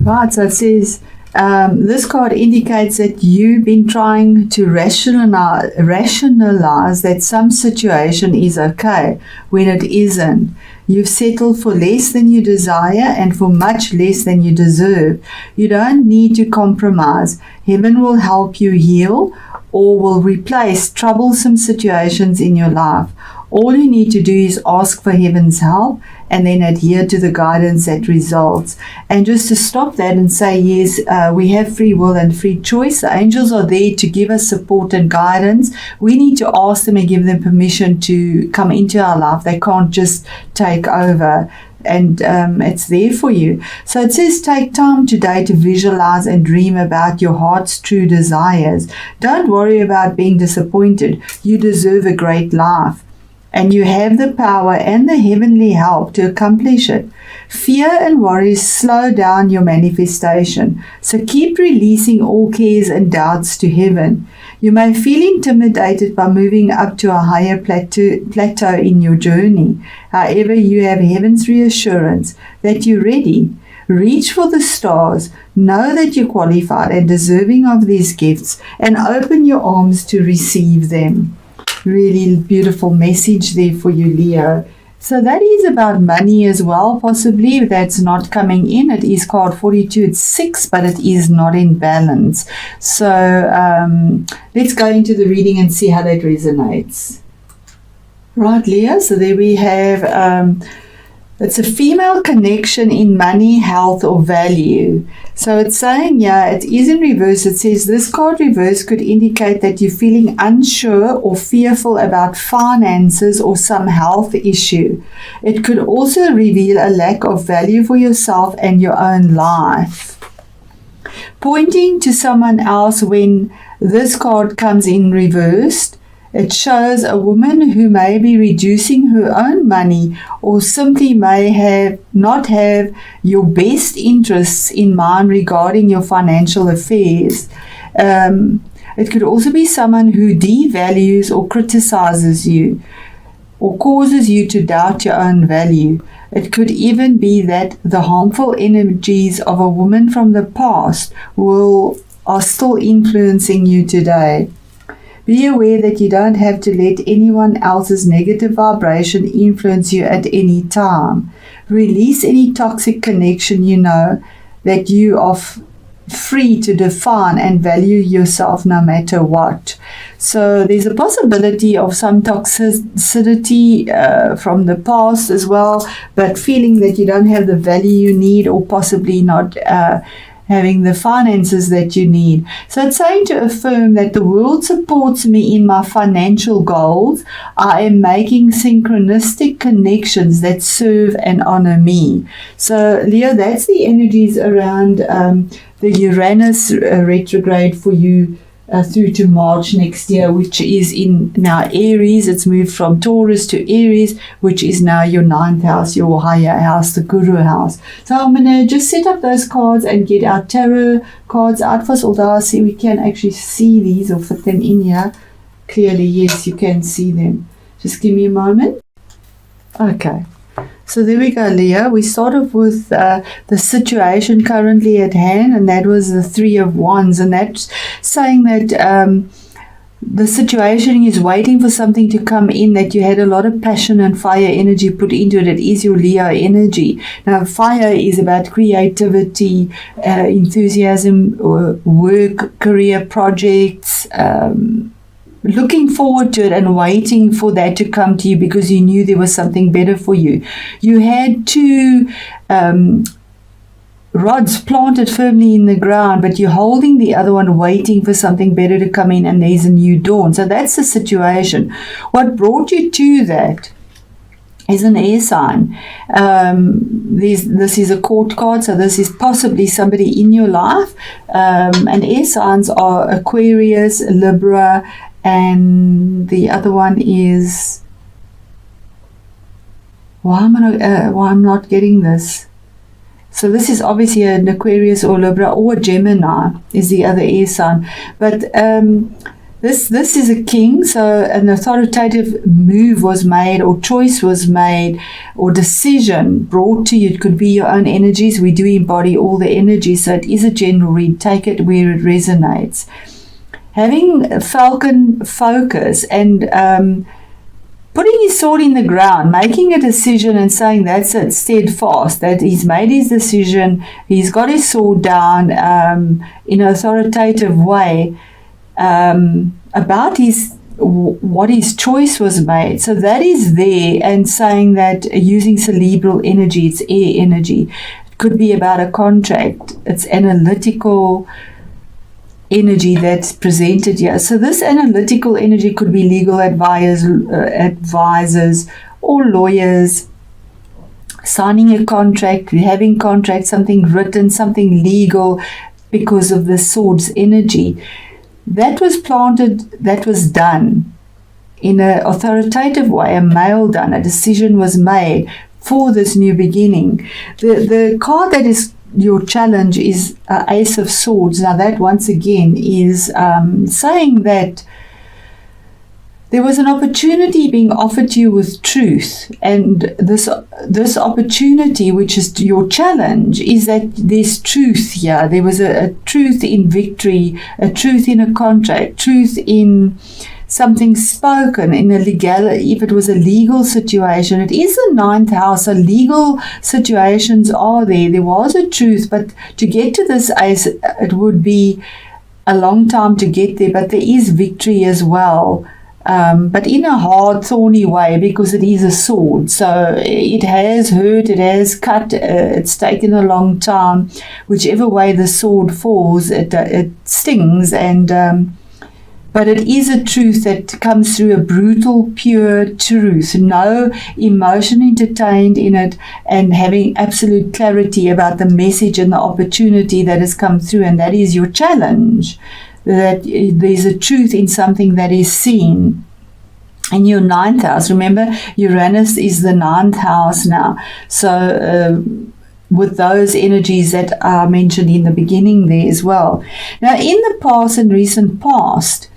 Right, so it says, this card indicates that you've been trying to rationalize that some situation is okay when it isn't. You've settled for less than you desire and for much less than you deserve. You don't need to compromise. Heaven will help you heal or will replace troublesome situations in your life. All you need to do is ask for heaven's help and then adhere to the guidance that results. And just to stop that and say, yes, we have free will and free choice. The angels are there to give us support and guidance. We need to ask them and give them permission to come into our life. They can't just take over. And it's there for you. So it says, take time today to visualize and dream about your heart's true desires. Don't worry about being disappointed. You deserve a great life. And you have the power and the heavenly help to accomplish it. Fear and worry slow down your manifestation. So keep releasing all cares and doubts to heaven. You may feel intimidated by moving up to a higher plateau in your journey. However, you have heaven's reassurance that you're ready. Reach for the stars, know that you're qualified and deserving of these gifts, and open your arms to receive them. Really beautiful message there for you, Leo. So that is about money as well, possibly. That's not coming in. It is card 42. It's 6, but it is not in balance. So let's go into the reading and see how that resonates. Right, Leo. So there we have... it's a female connection in money, health, or value. So it's saying, it is in reverse. It says this card reverse could indicate that you're feeling unsure or fearful about finances or some health issue. It could also reveal a lack of value for yourself and your own life. Pointing to someone else when this card comes in reversed, it shows a woman who may be reducing her own money or simply may not have your best interests in mind regarding your financial affairs. It could also be someone who devalues or criticizes you or causes you to doubt your own value. It could even be that the harmful energies of a woman from the past are still influencing you today. Be aware that you don't have to let anyone else's negative vibration influence you at any time. Release any toxic connection you know that you are free to define and value yourself no matter what. So there's a possibility of some toxicity from the past as well, but feeling that you don't have the value you need or possibly not having the finances that you need. So it's saying to affirm that the world supports me in my financial goals. I am making synchronistic connections that serve and honor me. So Leo, that's the energies around the Uranus retrograde for you through to March next year, which is in now Aries. It's moved from Taurus to Aries, which is now your 9th house, your higher house, the Guru house. So I'm going to just set up those cards and get our tarot cards out first, although I see we can actually see these or fit them in here clearly. Yes, you can see them. Just give me a moment. Okay. So there we go, Leo. We start off with the situation currently at hand, and that was the 3 of Wands, and that's saying that the situation is waiting for something to come in, that you had a lot of passion and fire energy put into it. It is your Leo energy. Now, fire is about creativity, enthusiasm, work, career projects, looking forward to it and waiting for that to come to you because you knew there was something better for you. You had 2 rods planted firmly in the ground, but you're holding the other one waiting for something better to come in, and there's a new dawn. So that's the situation. What brought you to that is an air sign. This is a court card, so this is possibly somebody in your life. And air signs are Aquarius, Libra, and the other one is, why am I not getting this? So this is obviously an Aquarius or Libra or a Gemini is the other air sign. But the This is a king, so an authoritative move was made, or choice was made, or decision brought to you. It could be your own energies. We do embody all the energies, so it is a general read. Take it where it resonates. Having falcon focus and putting his sword in the ground, making a decision and saying that's it, steadfast, that he's made his decision, he's got his sword down in an authoritative way about what his choice was made. So that is there, and saying that using cerebral energy, it's air energy. It could be about a contract. It's analytical energy that's presented here. So this analytical energy could be legal advisors or lawyers, signing a contract, having contracts, something written, something legal, because of the sword's energy. That was planted, that was done in an authoritative way, a male done, a decision was made for this new beginning. The card that is your challenge is Ace of Swords. Now that once again is saying that there was an opportunity being offered to you with truth, and this opportunity, which is your challenge, is that there's truth here. There was a truth in victory, a truth in a contract, truth in something spoken in a legal. If it was a legal situation, it is the 9th house, so legal situations are there. There was a truth, but to get to this ace, it would be a long time to get there, but there is victory as well. But in a hard, thorny way, because it is a sword. So it has hurt, it has cut, it's taken a long time. Whichever way the sword falls, it stings. But it is a truth that comes through, a brutal, pure truth. No emotion entertained in it, and having absolute clarity about the message and the opportunity that has come through. And that is your challenge. That there's a truth in something that is seen. In your 9th house, remember, Uranus is the 9th house now. So with those energies that are mentioned in the beginning there as well. Now, in the past and recent past,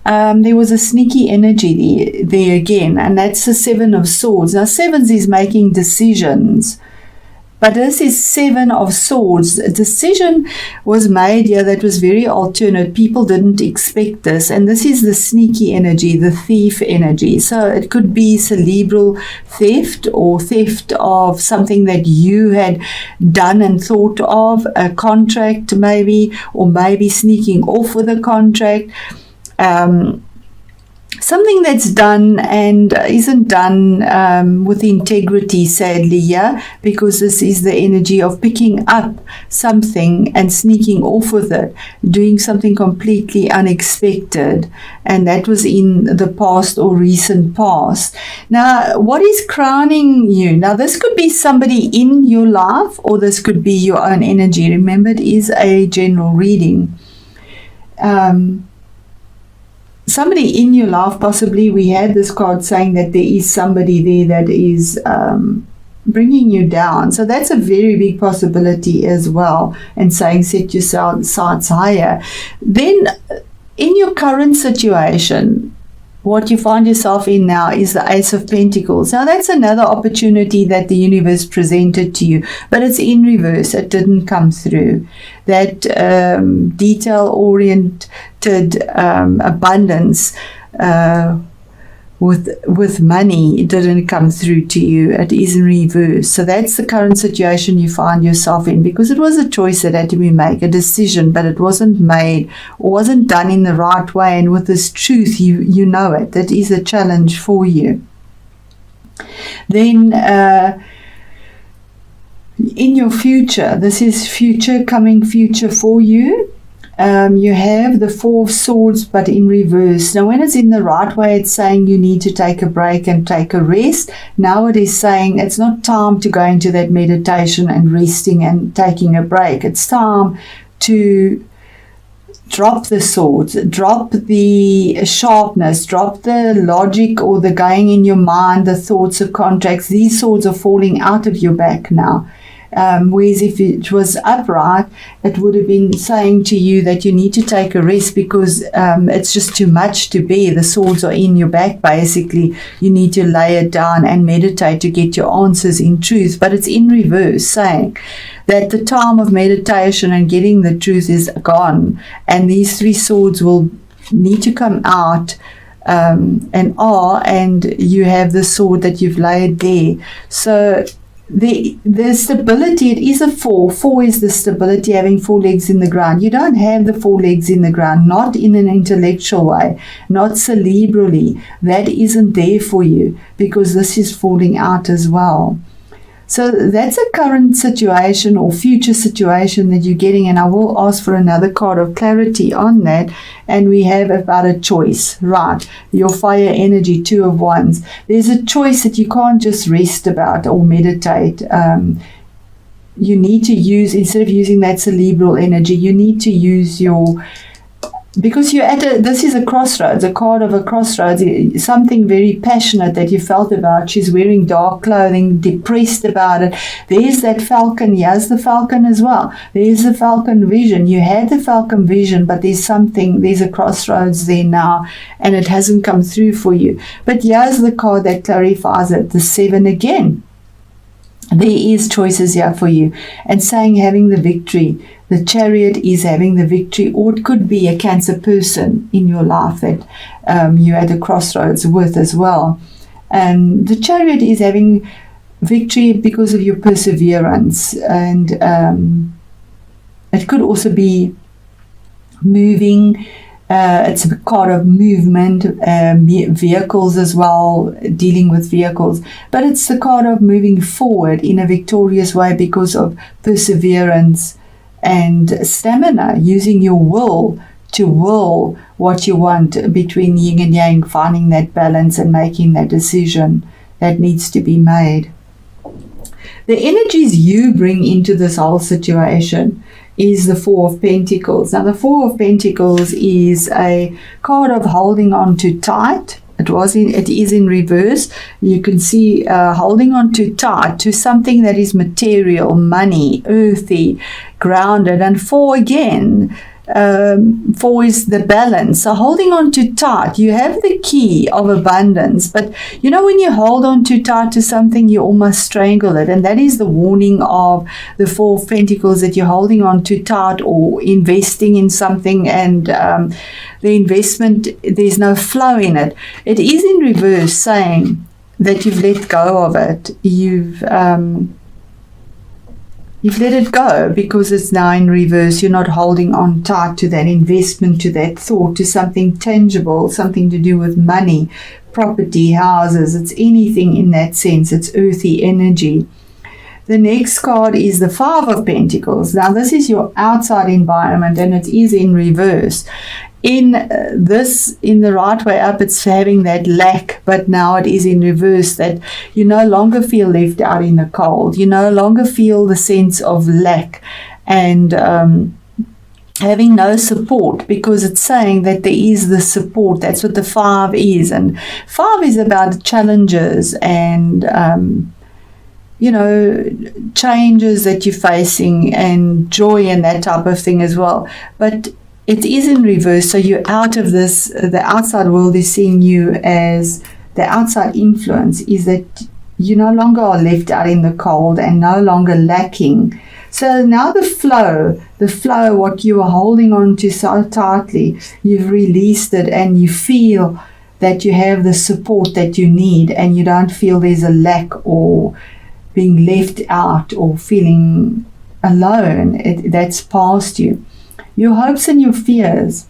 there was a sneaky energy there again, and that's the 7 of Swords. Now, 7s is making decisions. But this is 7 of Swords. A decision was made here that was very alternate. People didn't expect this. And this is the sneaky energy, the thief energy. So it could be cerebral theft, or theft of something that you had done and thought of, a contract maybe, or maybe sneaking off with a contract. Something that's done and isn't done with integrity, sadly, yeah, because this is the energy of picking up something and sneaking off with it, doing something completely unexpected, and that was in the past or recent past. Now, what is crowning you? Now, this could be somebody in your life, or this could be your own energy. Remember, it is a general reading. Somebody in your life, possibly. We had this card saying that there is somebody there that is bringing you down. So that's a very big possibility as well. And saying set your sights higher. Then in your current situation, what you find yourself in now is the Ace of Pentacles. Now that's another opportunity that the universe presented to you, but it's in reverse. It didn't come through. That detail-oriented abundance with money, it didn't come through to you. It is in reverse. So that's the current situation you find yourself in, because it was a choice that had to be made, a decision, but it wasn't made or wasn't done in the right way. And with this truth, you know it. That is a challenge for you. Then in your future, this is future, coming future for you. You have the 4 of Swords, but in reverse. Now, when it's in the right way, it's saying you need to take a break and take a rest. Now it is saying it's not time to go into that meditation and resting and taking a break. It's time to drop the swords, drop the sharpness, drop the logic or the going in your mind, the thoughts of contracts. These swords are falling out of your back now. Whereas if it was upright, it would have been saying to you that you need to take a rest because it's just too much to bear. The swords are in your back, basically. You need to lay it down and meditate to get your answers in truth. But it's in reverse, saying that the time of meditation and getting the truth is gone, and these 3 swords will need to come out and you have the sword that you've laid there. So the stability, it is a 4. 4 is the stability, having 4 legs in the ground. You don't have the 4 legs in the ground, not in an intellectual way, not cerebrally. That isn't there for you because this is falling out as well. So that's a current situation or future situation that you're getting, and I will ask for another card of clarity on that. And we have about a choice, right? Your fire energy, 2 of Wands. There's a choice that you can't just rest about or meditate. You need to use, instead of using that cerebral energy, you need to use your, because you're this is a crossroads, a card of a crossroads, something very passionate that you felt about. She's wearing dark clothing, depressed about it. There's that falcon. Here's the falcon as well. There's the falcon vision. You had the falcon vision, but there's a crossroads there now, and it hasn't come through for you. But here's the card that clarifies it, the 7 again. There is choices here for you, and saying having the victory. The Chariot is having the victory, or it could be a Cancer person in your life that you're at a crossroads with as well. And the Chariot is having victory because of your perseverance, and it could also be moving. It's a card of movement, vehicles as well, dealing with vehicles. But it's the card of moving forward in a victorious way because of perseverance and stamina, using your will to will what you want between yin and yang, finding that balance and making that decision that needs to be made. The energies you bring into this whole situation is the 4 of Pentacles. Now the 4 of Pentacles is a card of holding on too tight. It is in reverse. You can see holding on too tight to something that is material, money, earthy, grounded. And 4 again, 4 is the balance. So holding on too tight, you have the key of abundance, but you know, when you hold on too tight to something, you almost strangle it, and that is the warning of the 4 of Pentacles, that you're holding on too tight or investing in something, and the investment, there's no flow in it. It is in reverse, saying that you've let go of it. You've let it go because it's now in reverse. You're not holding on tight to that investment, to that thought, to something tangible, something to do with money, property, houses. It's anything in that sense. It's earthy energy. The next card is the 5 of Pentacles. Now this is your outside environment, and it is in reverse. In the right way up, it's having that lack, but now it is in reverse, that you no longer feel left out in the cold. You no longer feel the sense of lack and having no support, because it's saying that there is the support. That's what the 5 is. And 5 is about challenges and changes that you're facing, and joy and that type of thing as well. But it is in reverse, so you're out of this. The outside world is seeing you as the outside influence, is that you no longer are left out in the cold and no longer lacking. So now the flow, what you are holding on to so tightly, you've released it, and you feel that you have the support that you need, and you don't feel there's a lack or being left out or feeling alone. That's past you. Your hopes and your fears.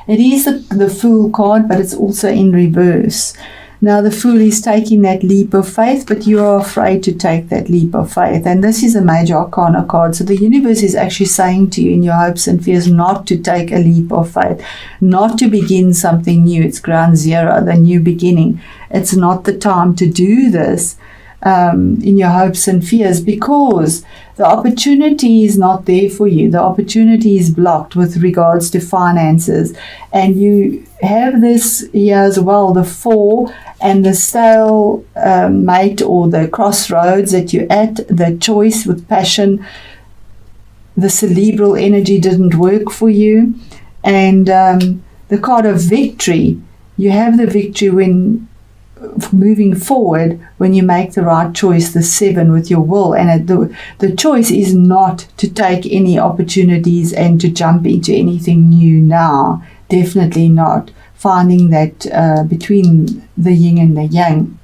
It is the Fool card, but it's also in reverse. Now the Fool is taking that leap of faith, but you are afraid to take that leap of faith. And this is a major arcana card. So the universe is actually saying to you in your hopes and fears not to take a leap of faith, not to begin something new. It's ground zero, the new beginning. It's not the time to do this. in your hopes and fears, because the opportunity is not there for you. The opportunity is blocked with regards to finances. And you have this here as well, the 4 and the stale mate, or the crossroads that you're at, the choice with passion. The cerebral energy didn't work for you. And the card of victory, you have the victory when moving forward, when you make the right choice, the 7 with your will. And the choice is not to take any opportunities and to jump into anything new now. Definitely not. Finding that between the yin and the yang.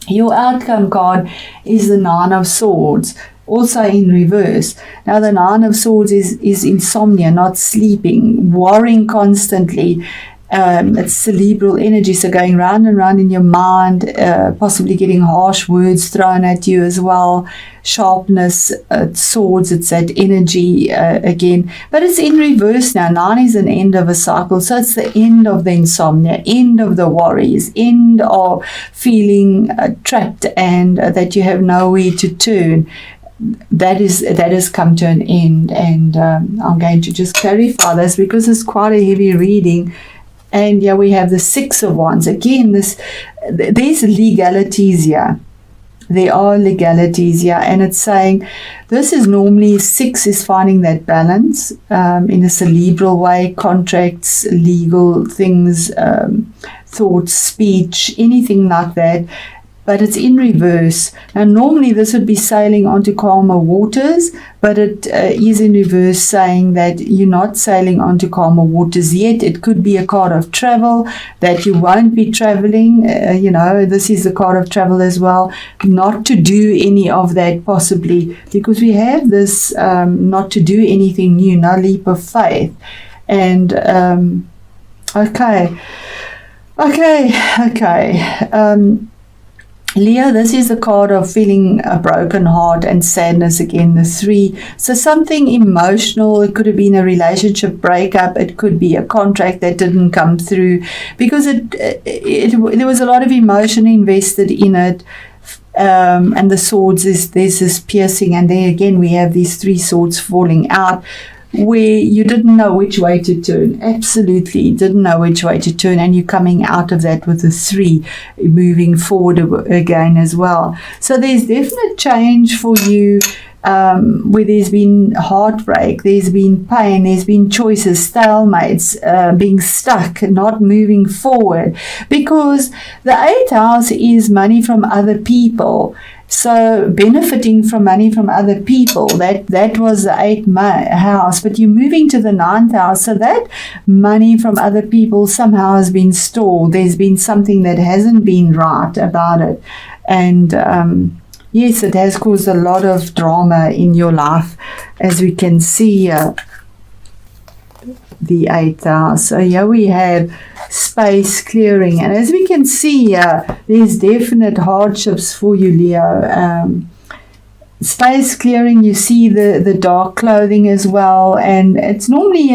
Your outcome card is the 9 of Swords, also in reverse. Now the 9 of Swords is insomnia, not sleeping, worrying constantly. It's cerebral energy, so going round and round in your mind, possibly getting harsh words thrown at you as well. Sharpness, swords, it's that energy again. But it's in reverse now. 9 is an end of a cycle, so it's the end of the insomnia, end of the worries, end of feeling trapped and that you have nowhere to turn. That has come to an end, and I'm going to just clarify this because it's quite a heavy reading. And yeah, we have the 6 of Wands. Again, there's legalities here. There are legalities here. And it's saying this is normally 6 is finding that balance in a cerebral way, contracts, legal things, thoughts, speech, anything like that. But it's in reverse. Now, normally this would be sailing onto calmer waters, but it is in reverse, saying that you're not sailing onto calmer waters yet. It could be a card of travel, that you won't be traveling. This is the card of travel as well. Not to do any of that possibly, because we have this not to do anything new, no leap of faith. And, okay. Leo, this is the card of feeling a broken heart and sadness again, the 3. So something emotional. It could have been a relationship breakup. It could be a contract that didn't come through, because there was a lot of emotion invested in it. And the swords, there's this piercing, and there again we have these 3 swords falling out, where you didn't know which way to turn. Absolutely didn't know which way to turn, and you're coming out of that with a 3, moving forward again as well. So there's definite change for you, where there's been heartbreak, there's been pain, there's been choices, stalemates, being stuck, not moving forward, because the 8th house is money from other people. So benefiting from money from other people, that was the 8th house, but you're moving to the 9th house, so that money from other people somehow has been stalled. There's been something that hasn't been right about it, and yes, it has caused a lot of drama in your life, as we can see the 8th house. So here we have space clearing, and as we can see, there's definite hardships for you, Leo. Space clearing, you see the dark clothing as well, and it's normally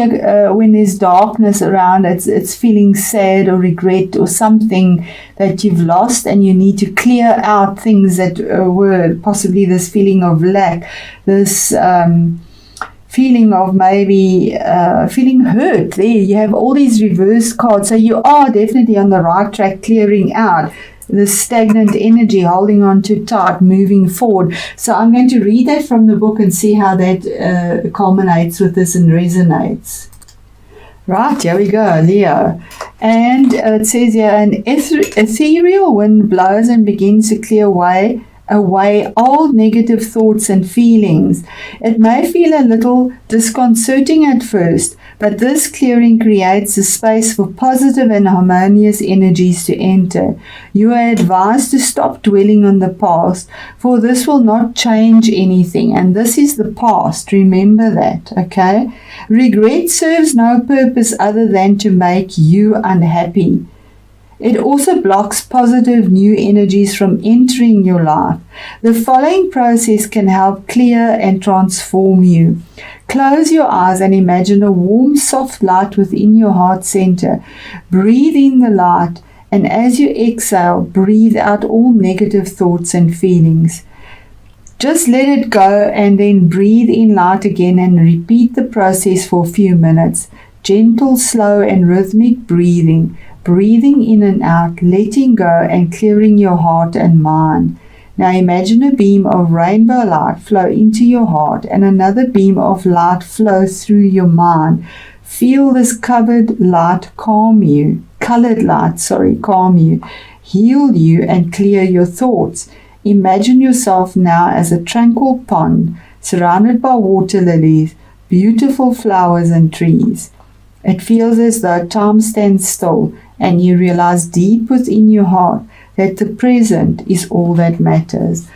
when there's darkness around, it's feeling sad or regret or something that you've lost, and you need to clear out things that were possibly this feeling of lack, this feeling of maybe feeling hurt. There you have all these reverse cards, so you are definitely on the right track, clearing out the stagnant energy, holding on too tight, moving forward. So I'm going to read that from the book and see how that culminates with this and resonates. Right, here we go, Leo. And it says here, an ethereal wind blows and begins to clear away old negative thoughts and feelings. It may feel a little disconcerting at first, but this clearing creates a space for positive and harmonious energies to enter. You are advised to stop dwelling on the past, for this will not change anything, and this is the past. Remember that, okay? Regret serves no purpose other than to make you unhappy. It also blocks positive new energies from entering your life. The following process can help clear and transform you. Close your eyes and imagine a warm, soft light within your heart center. Breathe in the light And as you exhale, breathe out all negative thoughts and feelings. Just let it go and then breathe in light again and repeat the process for a few minutes. Gentle, slow and rhythmic breathing. Breathing in and out, letting go and clearing your heart and mind. Now imagine a beam of rainbow light flow into your heart and another beam of light flow through your mind. Feel this colored light calm you, heal you and clear your thoughts. Imagine yourself now as a tranquil pond surrounded by water lilies, beautiful flowers and trees. It feels as though time stands still and you realize deep within your heart that the present is all that matters.